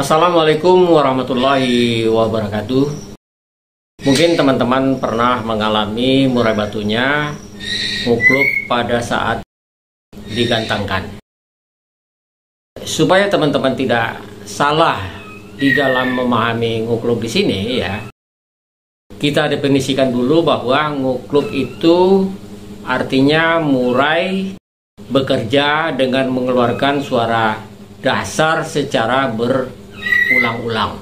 Assalamualaikum warahmatullahi wabarakatuh. Mungkin teman-teman pernah mengalami murai batunya ngukluk pada saat digantangkan. Supaya teman-teman tidak salah di dalam memahami ngukluk di sini ya, kita definisikan dulu bahwa ngukluk itu artinya murai bekerja dengan mengeluarkan suara dasar secara berulang-ulang.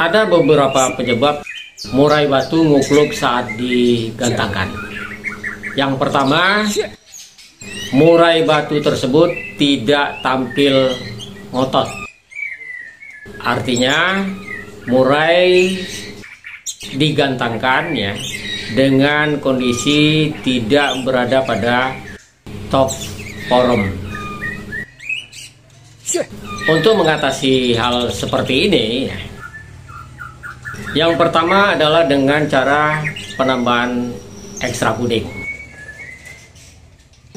Ada beberapa penyebab murai batu ngukluk saat digantangkan. Yang pertama, murai batu tersebut tidak tampil ngotot. Artinya murai digantangkan ya dengan kondisi tidak berada pada top forum. Untuk mengatasi hal seperti ini, yang pertama adalah dengan cara penambahan ekstra puding.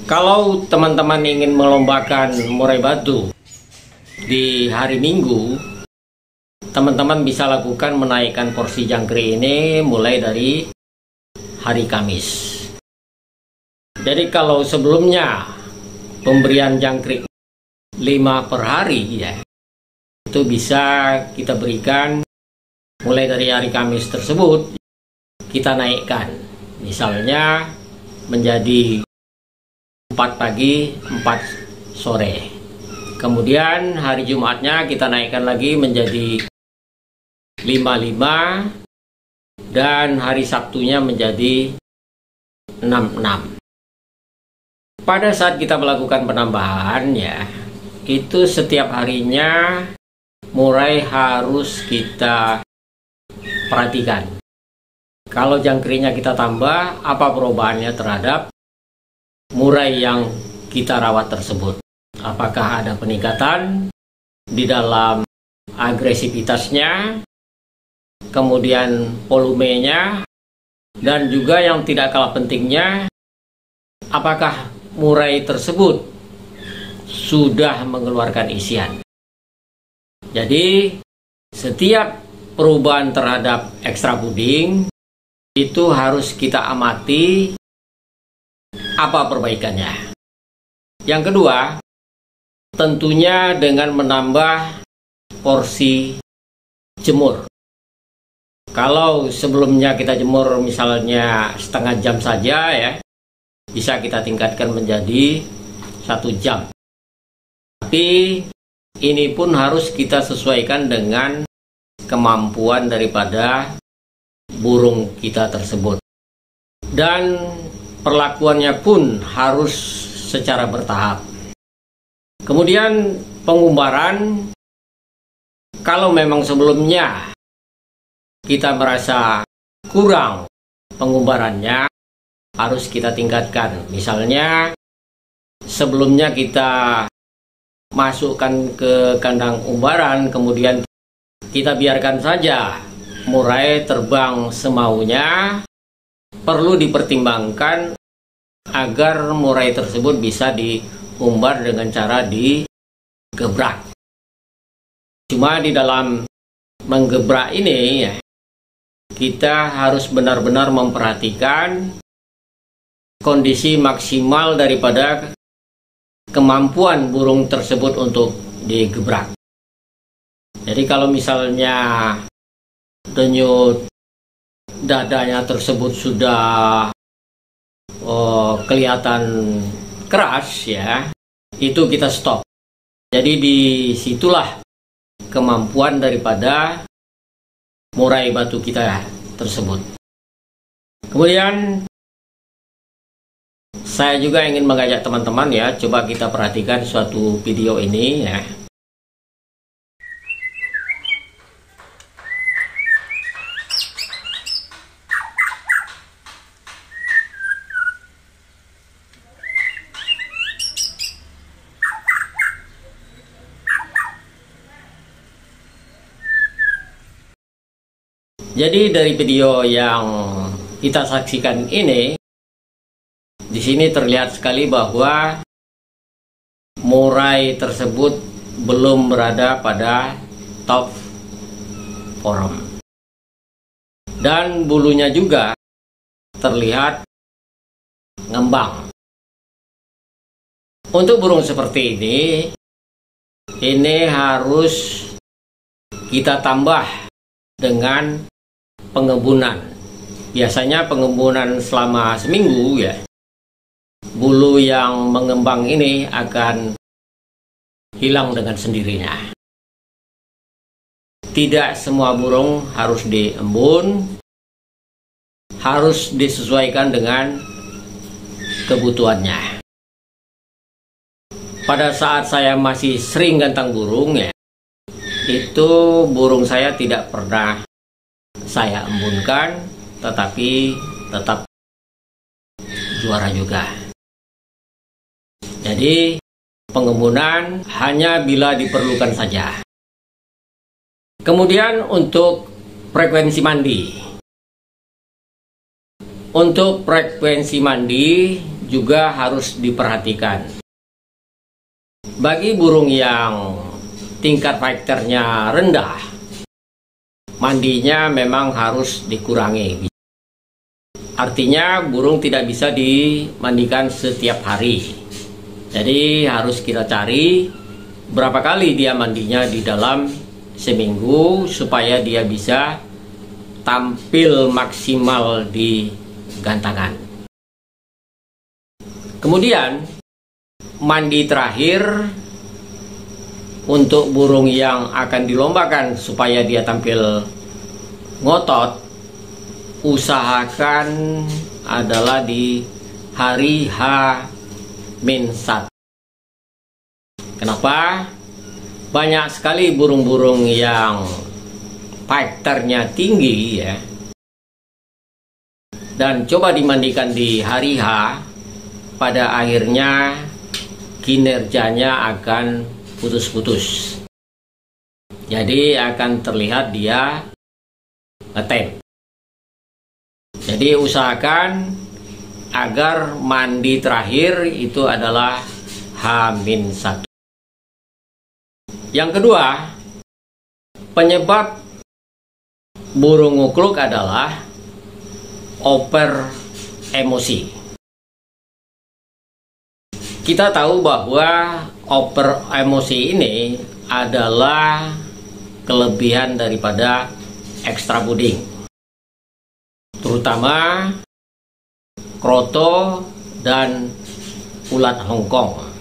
Kalau teman-teman ingin melombakan murai batu di hari Minggu, teman-teman bisa lakukan menaikkan porsi jangkrik ini mulai dari hari Kamis. Jadi kalau sebelumnya pemberian jangkrik 5 per hari ya, itu bisa kita berikan mulai dari hari Kamis tersebut, kita naikkan misalnya menjadi 4 pagi 4 sore. Kemudian hari Jumatnya kita naikkan lagi menjadi 5 dan hari Sabtunya menjadi 6. Pada saat kita melakukan penambahan ya, itu setiap harinya murai harus kita perhatikan. Kalau jangkriknya kita tambah, apa perubahannya terhadap murai yang kita rawat tersebut? Apakah ada peningkatan di dalam agresivitasnya, kemudian volumenya, dan juga yang tidak kalah pentingnya, apakah murai tersebut sudah mengeluarkan isian. Jadi setiap perubahan terhadap ekstra puding itu harus kita amati apa perbaikannya. Yang kedua, tentunya dengan menambah porsi jemur. Kalau sebelumnya kita jemur misalnya setengah jam saja ya, bisa kita tingkatkan menjadi 1 jam. Tapi ini pun harus kita sesuaikan dengan kemampuan daripada burung kita tersebut. Dan perlakuannya pun harus secara bertahap. Kemudian pengumbaran, kalau memang sebelumnya kita merasa kurang pengumbarannya, harus kita tingkatkan. Misalnya sebelumnya kita masukkan ke kandang umbaran, kemudian kita biarkan saja murai terbang semaunya, perlu dipertimbangkan agar murai tersebut bisa diumbar dengan cara digebrak. Cuma di dalam menggebrak ini ya, kita harus benar-benar memperhatikan kondisi maksimal daripada kemampuan burung tersebut untuk digebrak. Jadi kalau misalnya denyut dadanya tersebut sudah kelihatan keras ya, itu kita stop. Jadi disitulah kemampuan daripada murai batu kita tersebut. Kemudian saya juga ingin mengajak teman-teman ya, coba kita perhatikan suatu video ini ya. Jadi dari video yang kita saksikan ini, di sini terlihat sekali bahwa murai tersebut belum berada pada top form. Dan bulunya juga terlihat ngembang. Untuk burung seperti ini harus kita tambah dengan pengembunan. Biasanya pengembunan selama seminggu ya. Bulu yang mengembang ini akan hilang dengan sendirinya. Tidak semua burung harus diembun, harus disesuaikan dengan kebutuhannya. Pada saat saya masih sering gantang burung ya, itu burung saya tidak pernah saya embunkan, tetapi tetap juara juga. Jadi pengembunan hanya bila diperlukan saja. Kemudian untuk frekuensi mandi. Untuk frekuensi mandi juga harus diperhatikan. Bagi burung yang tingkat fighternya rendah, mandinya memang harus dikurangi. Artinya burung tidak bisa dimandikan setiap hari. Jadi harus kita cari berapa kali dia mandinya di dalam seminggu supaya dia bisa tampil maksimal di gantangan. Kemudian mandi terakhir untuk burung yang akan dilombakan supaya dia tampil ngotot, usahakan adalah di hari H-1. Kenapa? Banyak sekali burung-burung yang fighternya tinggi ya, dan coba dimandikan di hari H, pada akhirnya kinerjanya akan putus-putus. Jadi akan terlihat dia ngetem. Jadi usahakan agar mandi terakhir itu adalah H-1. Yang kedua, penyebab burung ngukluk adalah over emosi. Kita tahu bahwa over emosi ini adalah kelebihan daripada extra breeding, terutama kroto dan ulat Hongkong.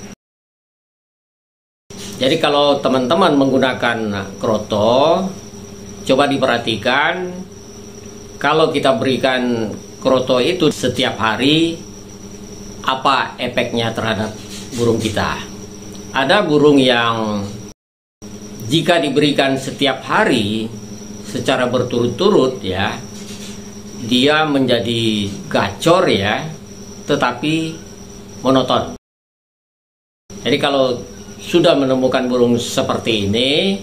Jadi kalau teman-teman menggunakan kroto, coba diperhatikan, kalau kita berikan kroto itu setiap hari, apa efeknya terhadap burung kita. Ada burung yang jika diberikan setiap hari secara berturut-turut ya, dia menjadi gacor ya, tetapi monoton. Jadi kalau sudah menemukan burung seperti ini,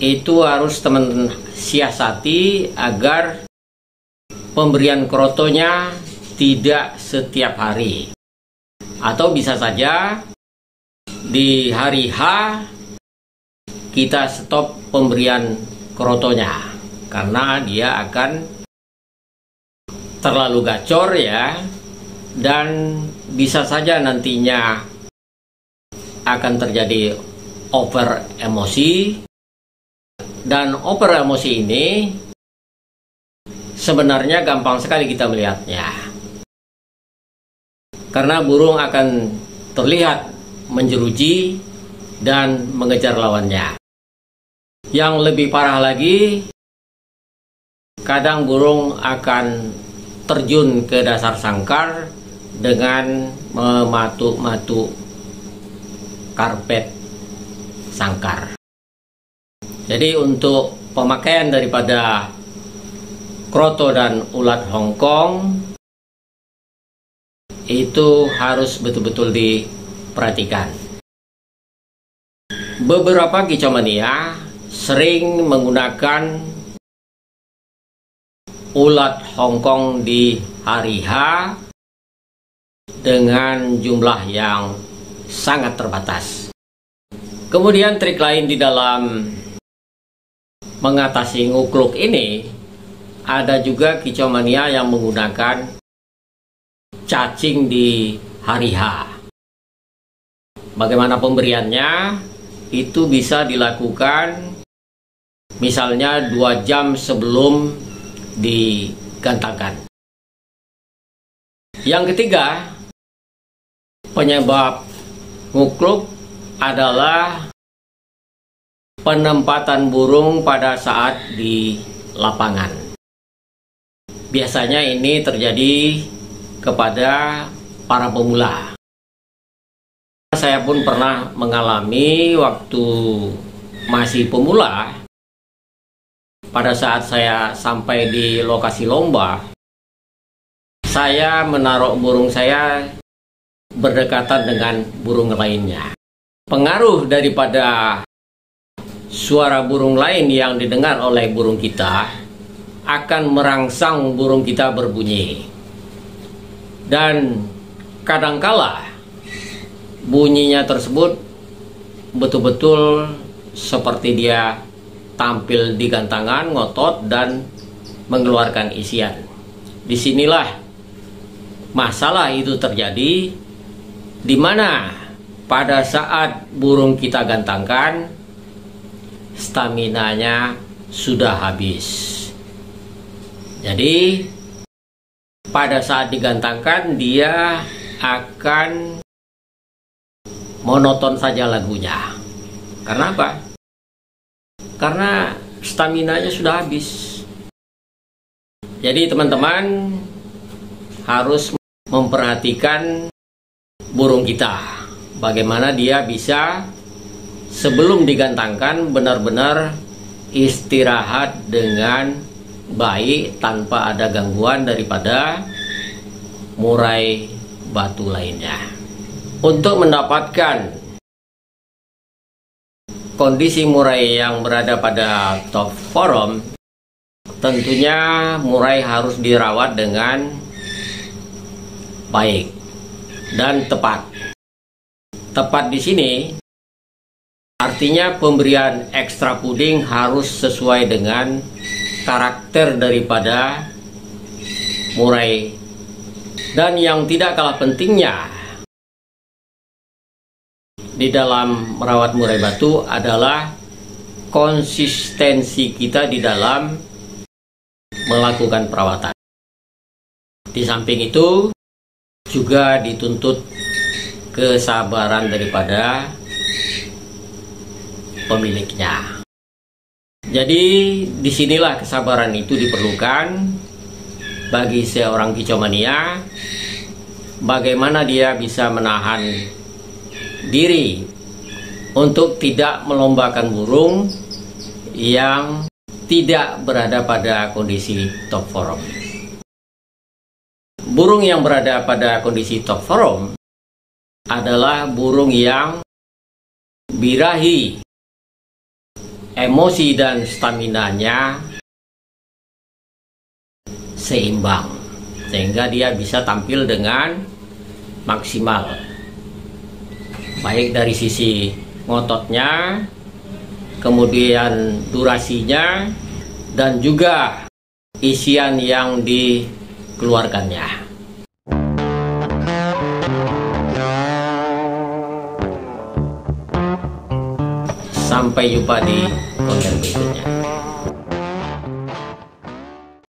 itu harus teman siasati agar pemberian krotonya tidak setiap hari, atau bisa saja di hari H kita stop pemberian krotonya karena dia akan terlalu gacor ya, dan bisa saja nantinya akan terjadi over emosi. Dan over emosi ini sebenarnya gampang sekali kita melihatnya, karena burung akan terlihat menjeruji dan mengejar lawannya. Yang lebih parah lagi, kadang burung akan terjun ke dasar sangkar dengan mematuk-matuk karpet sangkar. Jadi untuk pemakaian daripada kroto dan ulat Hongkong itu harus betul-betul diperhatikan. Beberapa kicomania sering menggunakan ulat Hongkong di hari H dengan jumlah yang sangat terbatas. Kemudian trik lain di dalam mengatasi ngukluk ini, ada juga kicau mania yang menggunakan cacing di hari H. Bagaimana pemberiannya? Itu bisa dilakukan misalnya 2 jam sebelum digantangkan. Yang ketiga, penyebab ngukluk adalah penempatan burung pada saat di lapangan. Biasanya ini terjadi kepada para pemula. Saya pun pernah mengalami waktu masih pemula. Pada saat saya sampai di lokasi lomba, saya menaruh burung saya berdekatan dengan burung lainnya. Pengaruh daripada suara burung lain yang didengar oleh burung kita akan merangsang burung kita berbunyi. Dan kadangkala bunyinya tersebut betul-betul seperti dia tampil di gantangan, ngotot, dan mengeluarkan isian. Disinilah masalah itu terjadi, di mana pada saat burung kita gantangkan, staminanya sudah habis. Jadi pada saat digantangkan dia akan monoton saja lagunya. Karena apa? Karena staminanya sudah habis. Jadi teman-teman harus memperhatikan burung kita. Bagaimana dia bisa sebelum digantangkan benar-benar istirahat dengan baik tanpa ada gangguan daripada murai batu lainnya. Untuk mendapatkan kondisi murai yang berada pada top form, tentunya murai harus dirawat dengan baik dan tepat. Tepat di sini artinya pemberian ekstra puding harus sesuai dengan karakter daripada murai. Dan yang tidak kalah pentingnya di dalam merawat murai batu adalah konsistensi kita di dalam melakukan perawatan. Di samping itu juga dituntut kesabaran daripada pemiliknya. Jadi disinilah kesabaran itu diperlukan bagi seorang kicau mania. Bagaimana dia bisa menahan diri untuk tidak melombakan burung yang tidak berada pada kondisi top form. Burung yang berada pada kondisi top form adalah burung yang birahi, emosi dan staminanya seimbang, sehingga dia bisa tampil dengan maksimal, baik dari sisi ngototnya, kemudian durasinya, dan juga isian yang dikeluarkannya. Sampai jumpa di konten berikutnya.